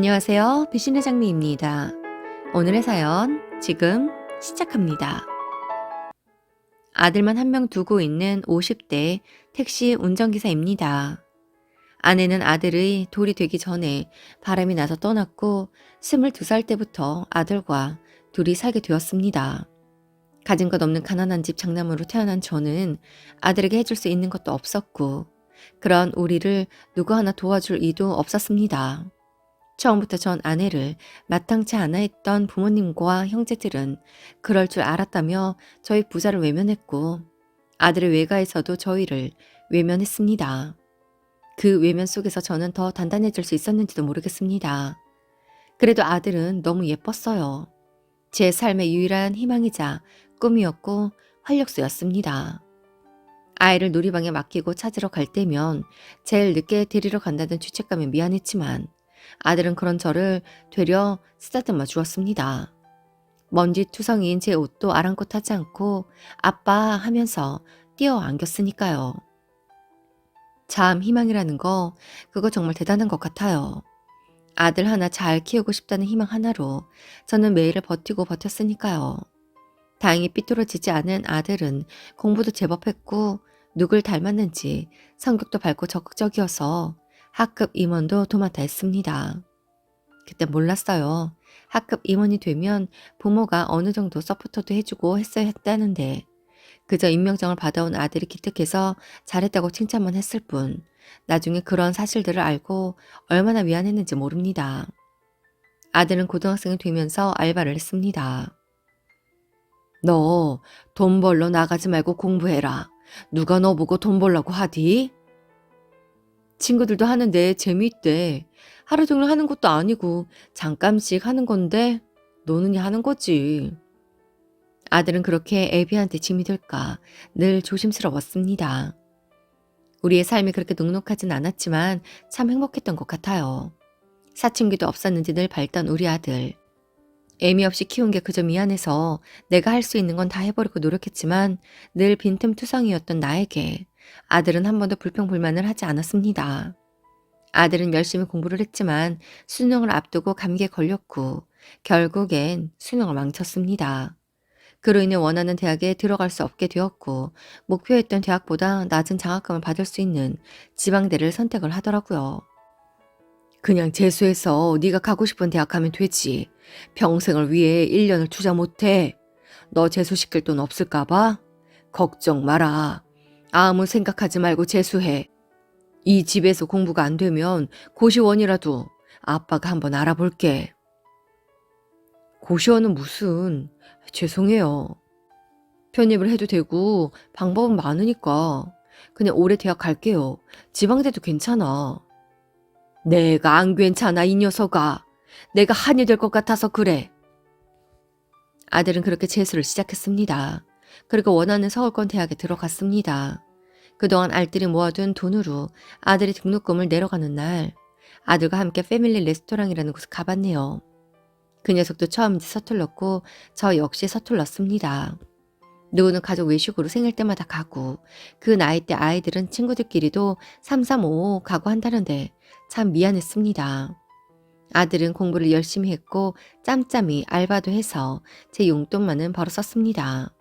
안녕하세요. 배신의 장미입니다. 오늘의 사연 지금 시작합니다. 아들만 한 명 두고 있는 50대 택시 운전기사입니다. 아내는 아들의 돌이 되기 전에 바람이 나서 떠났고 22살 때부터 아들과 둘이 살게 되었습니다. 가진 것 없는 가난한 집 장남으로 태어난 저는 아들에게 해줄 수 있는 것도 없었고 그런 우리를 누구 하나 도와줄 이도 없었습니다. 처음부터 전 아내를 마땅치 않아 했던 부모님과 형제들은 그럴 줄 알았다며 저희 부자를 외면했고 아들의 외가에서도 저희를 외면했습니다. 그 외면 속에서 저는 더 단단해질 수 있었는지도 모르겠습니다. 그래도 아들은 너무 예뻤어요. 제 삶의 유일한 희망이자 꿈이었고 활력소였습니다. 아이를 놀이방에 맡기고 찾으러 갈 때면 제일 늦게 데리러 간다는 죄책감에 미안했지만 아들은 그런 저를 되려 쓰다듬어 주었습니다. 먼지 투성이인 제 옷도 아랑곳하지 않고 아빠 하면서 뛰어 안겼으니까요. 참 희망이라는 거 그거 정말 대단한 것 같아요. 아들 하나 잘 키우고 싶다는 희망 하나로 저는 매일을 버티고 버텼으니까요. 다행히 삐뚤어지지 않은 아들은 공부도 제법 했고 누굴 닮았는지 성격도 밝고 적극적이어서 학급 임원도 도맡아 했습니다. 그때 몰랐어요. 학급 임원이 되면 부모가 어느 정도 서포터도 해주고 했어야 했다는데 그저 임명장을 받아온 아들이 기특해서 잘했다고 칭찬만 했을 뿐 나중에 그런 사실들을 알고 얼마나 미안했는지 모릅니다. 아들은 고등학생이 되면서 알바를 했습니다. 너 돈 벌러 나가지 말고 공부해라. 누가 너 보고 돈 벌라고 하디? 친구들도 하는데 재미있대. 하루 종일 하는 것도 아니고 잠깐씩 하는 건데 노느니 하는 거지. 아들은 그렇게 애비한테 짐이 될까 늘 조심스러웠습니다. 우리의 삶이 그렇게 녹록하진 않았지만 참 행복했던 것 같아요. 사춘기도 없었는지 늘 밝던 우리 아들. 애미 없이 키운 게 그저 미안해서 내가 할 수 있는 건 다 해버리고 노력했지만 늘 빈틈투성이였던 나에게 아들은 한 번도 불평불만을 하지 않았습니다. 아들은 열심히 공부를 했지만 수능을 앞두고 감기에 걸렸고 결국엔 수능을 망쳤습니다. 그로 인해 원하는 대학에 들어갈 수 없게 되었고 목표했던 대학보다 낮은 장학금을 받을 수 있는 지방대를 선택을 하더라고요. 그냥 재수해서 네가 가고 싶은 대학 가면 되지. 평생을 위해 1년을 투자 못해. 너 재수시킬 돈 없을까 봐? 걱정 마라. 아무 생각하지 말고 재수해. 이 집에서 공부가 안 되면 고시원이라도 아빠가 한번 알아볼게. 고시원은 무슨... 죄송해요. 편입을 해도 되고 방법은 많으니까 그냥 올해 대학 갈게요. 지방대도 괜찮아. 내가 안 괜찮아 이 녀석아. 내가 한이 될 것 같아서 그래. 아들은 그렇게 재수를 시작했습니다. 그리고 원하는 서울권 대학에 들어갔습니다. 그동안 알뜰히 모아둔 돈으로 아들이 등록금을 내러가는 날 아들과 함께 패밀리 레스토랑이라는 곳을 가봤네요. 그 녀석도 처음인지 서툴렀고 저 역시 서툴렀습니다. 누구는 가족 외식으로 생일 때마다 가고 그 나이 때 아이들은 친구들끼리도 3355 가고 한다는데 참 미안했습니다. 아들은 공부를 열심히 했고 짬짬이 알바도 해서 제 용돈만은 벌어 썼습니다.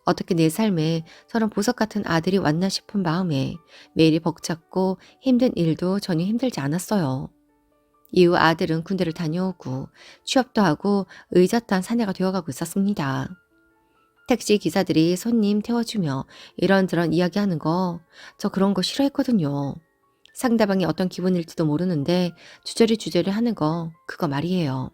어떻게 내 삶에 저런 보석 같은 아들이 왔나 싶은 마음에 매일이 벅찼고 힘든 일도 전혀 힘들지 않았어요. 이후 아들은 군대를 다녀오고 취업도 하고 의젓한 사내가 되어가고 있었습니다. 택시 기사들이 손님 태워주며 이런저런 이야기하는 거 저 그런 거 싫어했거든요. 상대방이 어떤 기분일지도 모르는데 주저리 하는 거 그거 말이에요.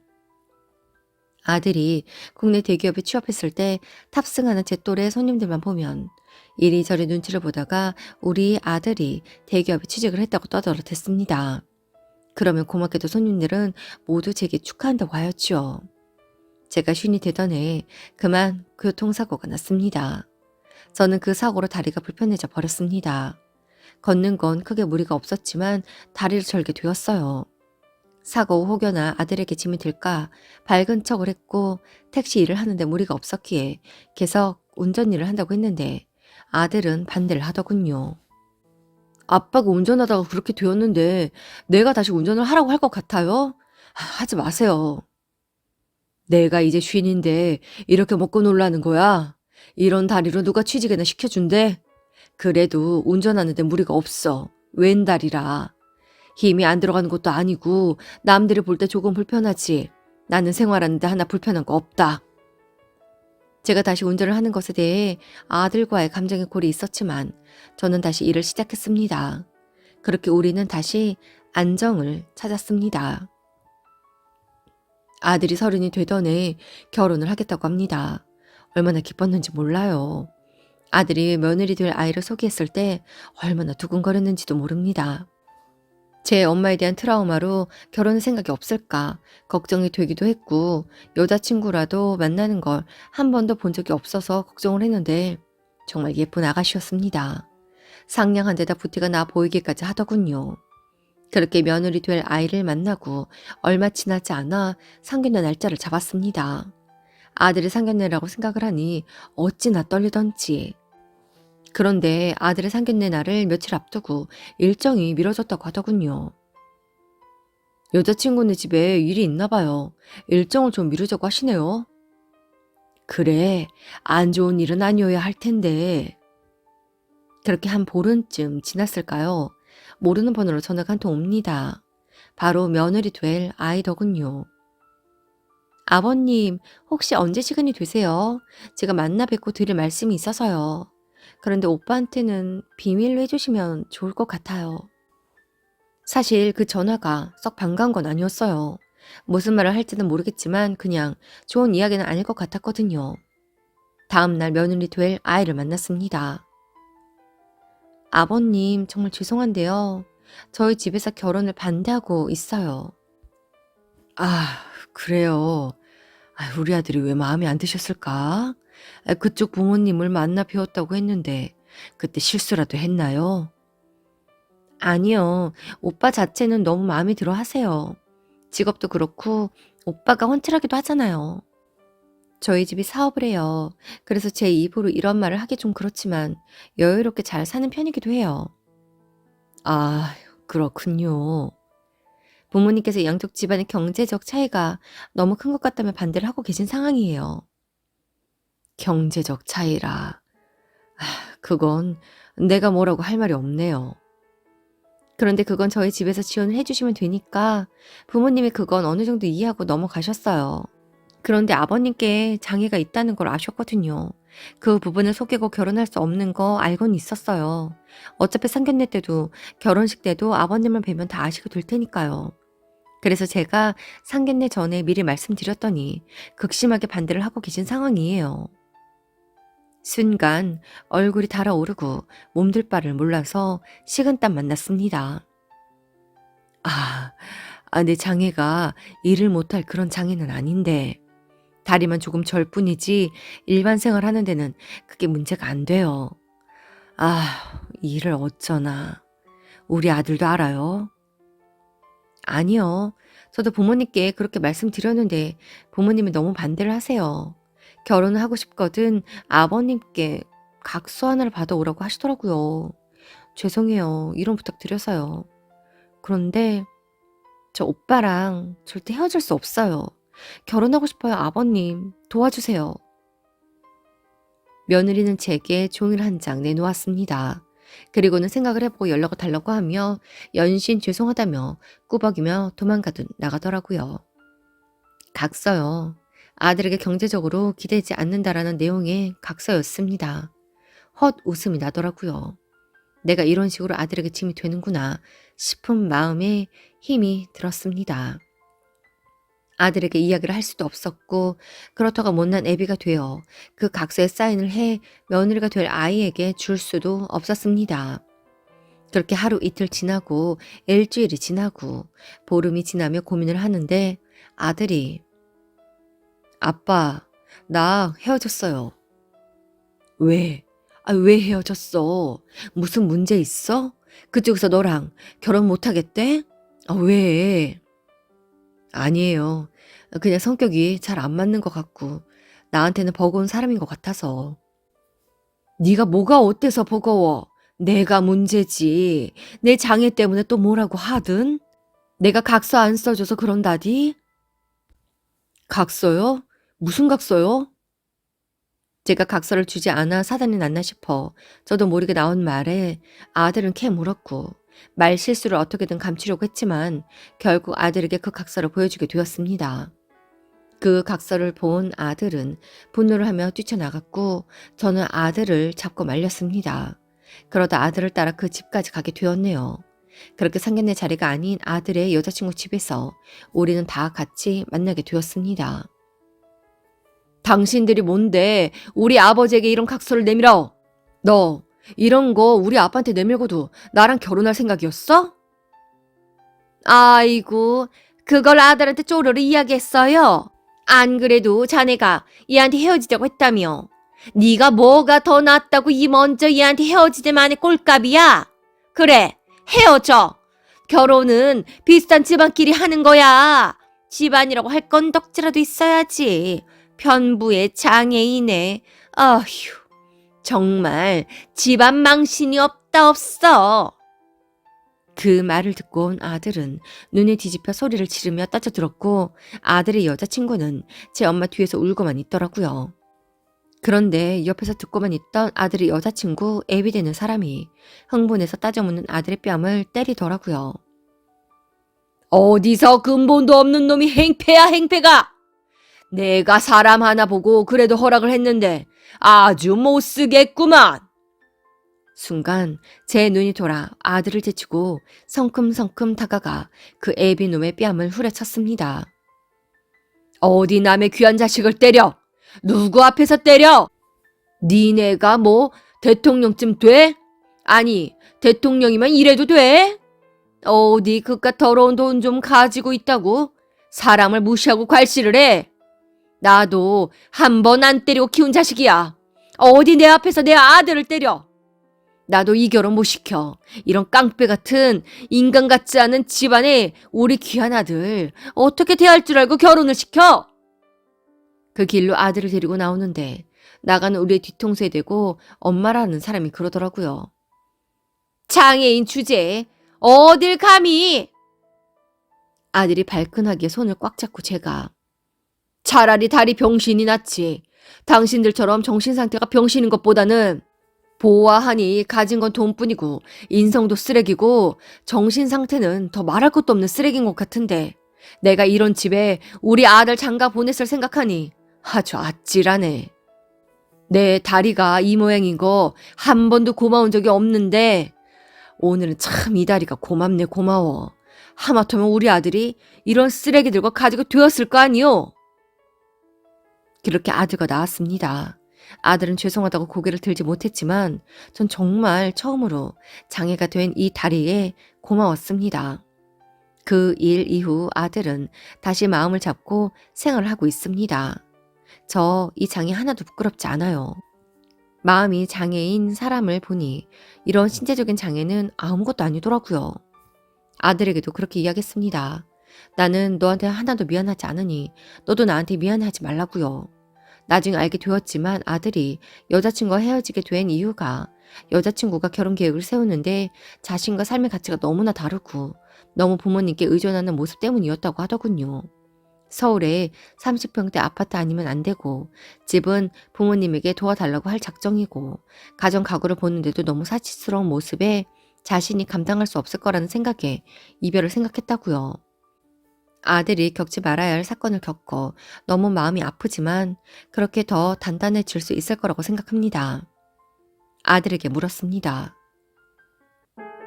아들이 국내 대기업에 취업했을 때 탑승하는 제 또래 손님들만 보면 이리저리 눈치를 보다가 우리 아들이 대기업에 취직을 했다고 떠들어댔습니다. 그러면 고맙게도 손님들은 모두 제게 축하한다고 하였지요. 제가 쉰이 되던 해 그만 교통사고가 났습니다. 저는 그 사고로 다리가 불편해져 버렸습니다. 걷는 건 크게 무리가 없었지만 다리를 절게 되었어요. 사고 후 혹여나 아들에게 짐이 될까 밝은 척을 했고 택시 일을 하는데 무리가 없었기에 계속 운전 일을 한다고 했는데 아들은 반대를 하더군요. 아빠가 운전하다가 그렇게 되었는데 내가 다시 운전을 하라고 할 것 같아요? 하지 마세요. 내가 이제 쉰인데 이렇게 먹고 놀라는 거야? 이런 다리로 누가 취직이나 시켜준대? 그래도 운전하는데 무리가 없어. 왼다리라. 힘이 안 들어가는 것도 아니고 남들이 볼 때 조금 불편하지. 나는 생활하는데 하나 불편한 거 없다. 제가 다시 운전을 하는 것에 대해 아들과의 감정의 골이 있었지만 저는 다시 일을 시작했습니다. 그렇게 우리는 다시 안정을 찾았습니다. 아들이 30이 되던 해 결혼을 하겠다고 합니다. 얼마나 기뻤는지 몰라요. 아들이 며느리 될 아이를 소개했을 때 얼마나 두근거렸는지도 모릅니다. 제 엄마에 대한 트라우마로 결혼할 생각이 없을까 걱정이 되기도 했고 여자친구라도 만나는 걸 한 번도 본 적이 없어서 걱정을 했는데 정말 예쁜 아가씨였습니다. 상냥한 데다 부티가 나 보이기까지 하더군요. 그렇게 며느리 될 아이를 만나고 얼마 지나지 않아 상견례 날짜를 잡았습니다. 아들의 상견례라고 생각을 하니 어찌나 떨리던지. 그런데 아들의 상견례 날을 며칠 앞두고 일정이 미뤄졌다고 하더군요. 여자친구네 집에 일이 있나 봐요. 일정을 좀 미루자고 하시네요. 그래, 안 좋은 일은 아니어야 할 텐데. 그렇게 한 보름쯤 지났을까요? 모르는 번호로 전화가 한 통 옵니다. 바로 며느리 될 아이더군요. 아버님, 혹시 언제 시간이 되세요? 제가 만나 뵙고 드릴 말씀이 있어서요. 그런데 오빠한테는 비밀로 해주시면 좋을 것 같아요. 사실 그 전화가 썩 반가운 건 아니었어요. 무슨 말을 할지는 모르겠지만 그냥 좋은 이야기는 아닐 것 같았거든요. 다음 날 며느리 될 아이를 만났습니다. 아버님, 정말 죄송한데요. 저희 집에서 결혼을 반대하고 있어요. 아, 그래요. 우리 아들이 왜 마음에 안 드셨을까? 그쪽 부모님을 만나 뵈었다고 했는데 그때 실수라도 했나요? 아니요. 오빠 자체는 너무 마음에 들어 하세요. 직업도 그렇고 오빠가 훤칠하기도 하잖아요. 저희 집이 사업을 해요. 그래서 제 입으로 이런 말을 하기 좀 그렇지만 여유롭게 잘 사는 편이기도 해요. 아, 그렇군요. 부모님께서 양쪽 집안의 경제적 차이가 너무 큰 것 같다며 반대를 하고 계신 상황이에요. 경제적 차이라. 그건 내가 뭐라고 할 말이 없네요. 그런데 그건 저희 집에서 지원을 해주시면 되니까 부모님이 그건 어느 정도 이해하고 넘어가셨어요. 그런데 아버님께 장애가 있다는 걸 아셨거든요. 그 부분을 속이고 결혼할 수 없는 거 알고는 있었어요. 어차피 상견례 때도 결혼식 때도 아버님을 뵈면 다 아시게 될 테니까요. 그래서 제가 상견례 전에 미리 말씀드렸더니 극심하게 반대를 하고 계신 상황이에요. 순간 얼굴이 달아오르고 몸둘 바를 몰라서 식은땀 만났습니다. 아, 내 장애가 일을 못할 그런 장애는 아닌데 다리만 조금 절 뿐이지 일반 생활하는 데는 그게 문제가 안 돼요. 일을 어쩌나. 우리 아들도 알아요? 아니요. 저도 부모님께 그렇게 말씀드렸는데 부모님이 너무 반대를 하세요. 결혼을 하고 싶거든 아버님께 각서 하나를 받아오라고 하시더라고요. 죄송해요. 이런 부탁드려서요. 그런데 저 오빠랑 절대 헤어질 수 없어요. 결혼하고 싶어요, 아버님. 도와주세요. 며느리는 제게 종이를 한 장 내놓았습니다. 그리고는 생각을 해보고 연락을 달라고 하며 연신 죄송하다며 꾸벅이며 도망가듯 나가더라고요. 각서요. 아들에게 경제적으로 기대지 않는다라는 내용의 각서였습니다. 헛 웃음이 나더라고요. 내가 이런 식으로 아들에게 짐이 되는구나 싶은 마음에 힘이 들었습니다. 아들에게 이야기를 할 수도 없었고 그렇다고 못난 애비가 되어 그 각서에 사인을 해 며느리가 될 아이에게 줄 수도 없었습니다. 그렇게 하루 이틀 지나고 일주일이 지나고 보름이 지나며 고민을 하는데 아들이 아빠, 나 헤어졌어요. 왜? 왜 헤어졌어? 무슨 문제 있어? 그쪽에서 너랑 결혼 못 하겠대? 왜? 아니에요. 그냥 성격이 잘 안 맞는 것 같고 나한테는 버거운 사람인 것 같아서. 네가 뭐가 어때서 버거워? 내가 문제지. 내 장애 때문에 또 뭐라고 하든? 내가 각서 안 써줘서 그런다디? 각서요? 무슨 각서요? 제가 각서를 주지 않아 사단이 났나 싶어 저도 모르게 나온 말에 아들은 캐 물었고 말 실수를 어떻게든 감추려고 했지만 결국 아들에게 그 각서를 보여주게 되었습니다. 그 각서를 본 아들은 분노를 하며 뛰쳐나갔고 저는 아들을 잡고 말렸습니다. 그러다 아들을 따라 그 집까지 가게 되었네요. 그렇게 상견례 자리가 아닌 아들의 여자친구 집에서 우리는 다 같이 만나게 되었습니다. 당신들이 뭔데 우리 아버지에게 이런 각서를 내밀어? 너 이런 거 우리 아빠한테 내밀고도 나랑 결혼할 생각이었어? 아이고, 그걸 아들한테 쪼르르 이야기했어요. 안 그래도 자네가 얘한테 헤어지자고 했다며. 네가 뭐가 더 낫다고 이 먼저 얘한테 헤어지자만의 꼴값이야? 그래, 헤어져. 결혼은 비슷한 집안끼리 하는 거야. 집안이라고 할 건 덕지라도 있어야지. 편부의 장애인에. 아휴, 정말 집안 망신이 없다 없어. 그 말을 듣고 온 아들은 눈을 뒤집혀 소리를 지르며 따져들었고 아들의 여자친구는 제 엄마 뒤에서 울고만 있더라고요. 그런데 옆에서 듣고만 있던 아들의 여자친구 애비 되는 사람이 흥분해서 따져묻는 아들의 뺨을 때리더라고요. 어디서 근본도 없는 놈이 행패야 행패가! 내가 사람 하나 보고 그래도 허락을 했는데 아주 못쓰겠구만. 순간 제 눈이 돌아 아들을 제치고 성큼성큼 다가가 그 애비놈의 뺨을 후려쳤습니다. 어디 남의 귀한 자식을 때려? 누구 앞에서 때려? 니네가 뭐 대통령쯤 돼? 아니 대통령이면 이래도 돼? 어디 그깟 더러운 돈 좀 가지고 있다고 사람을 무시하고 괄시를 해? 나도 한 번 안 때리고 키운 자식이야. 어디 내 앞에서 내 아들을 때려? 나도 이 결혼 못 시켜. 이런 깡패 같은 인간 같지 않은 집안에 우리 귀한 아들 어떻게 대할 줄 알고 결혼을 시켜? 그 길로 아들을 데리고 나오는데 나가는 우리의 뒤통수에 대고 엄마라는 사람이 그러더라고요. 장애인 주제에 어딜 감히? 아들이 발끈하게 손을 꽉 잡고 제가 차라리 다리 병신이 낫지. 당신들처럼 정신상태가 병신인 것보다는 보아하니 가진 건 돈뿐이고 인성도 쓰레기고 정신상태는 더 말할 것도 없는 쓰레기인 것 같은데 내가 이런 집에 우리 아들 장가 보냈을 생각하니 아주 아찔하네. 내 다리가 이 모양인 거 한 번도 고마운 적이 없는데 오늘은 참 이 다리가 고맙네 고마워. 하마터면 우리 아들이 이런 쓰레기들과 가지고 되었을 거 아니요. 그렇게 아들과 나왔습니다. 아들은 죄송하다고 고개를 들지 못했지만 전 정말 처음으로 장애가 된 이 다리에 고마웠습니다. 그 일 이후 아들은 다시 마음을 잡고 생활을 하고 있습니다. 저 이 장애 하나도 부끄럽지 않아요. 마음이 장애인 사람을 보니 이런 신체적인 장애는 아무것도 아니더라고요. 아들에게도 그렇게 이야기했습니다. 나는 너한테 하나도 미안하지 않으니 너도 나한테 미안하지 말라고요. 나중에 알게 되었지만 아들이 여자친구와 헤어지게 된 이유가 여자친구가 결혼 계획을 세우는데 자신과 삶의 가치가 너무나 다르고 너무 부모님께 의존하는 모습 때문이었다고 하더군요. 서울에 30평대 아파트 아니면 안 되고 집은 부모님에게 도와달라고 할 작정이고 가정 가구를 보는데도 너무 사치스러운 모습에 자신이 감당할 수 없을 거라는 생각에 이별을 생각했다고요. 아들이 겪지 말아야 할 사건을 겪어 너무 마음이 아프지만 그렇게 더 단단해질 수 있을 거라고 생각합니다. 아들에게 물었습니다.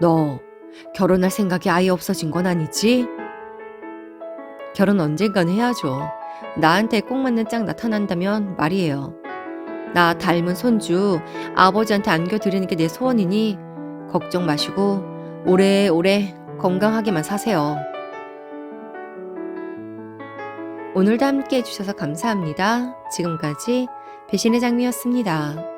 너 결혼할 생각이 아예 없어진 건 아니지? 결혼 언젠간 해야죠. 나한테 꼭 맞는 짝 나타난다면 말이에요. 나 닮은 손주 아버지한테 안겨드리는 게 내 소원이니 걱정 마시고 오래오래 건강하게만 사세요. 오늘도 함께 해주셔서 감사합니다. 지금까지 배신의 장미였습니다.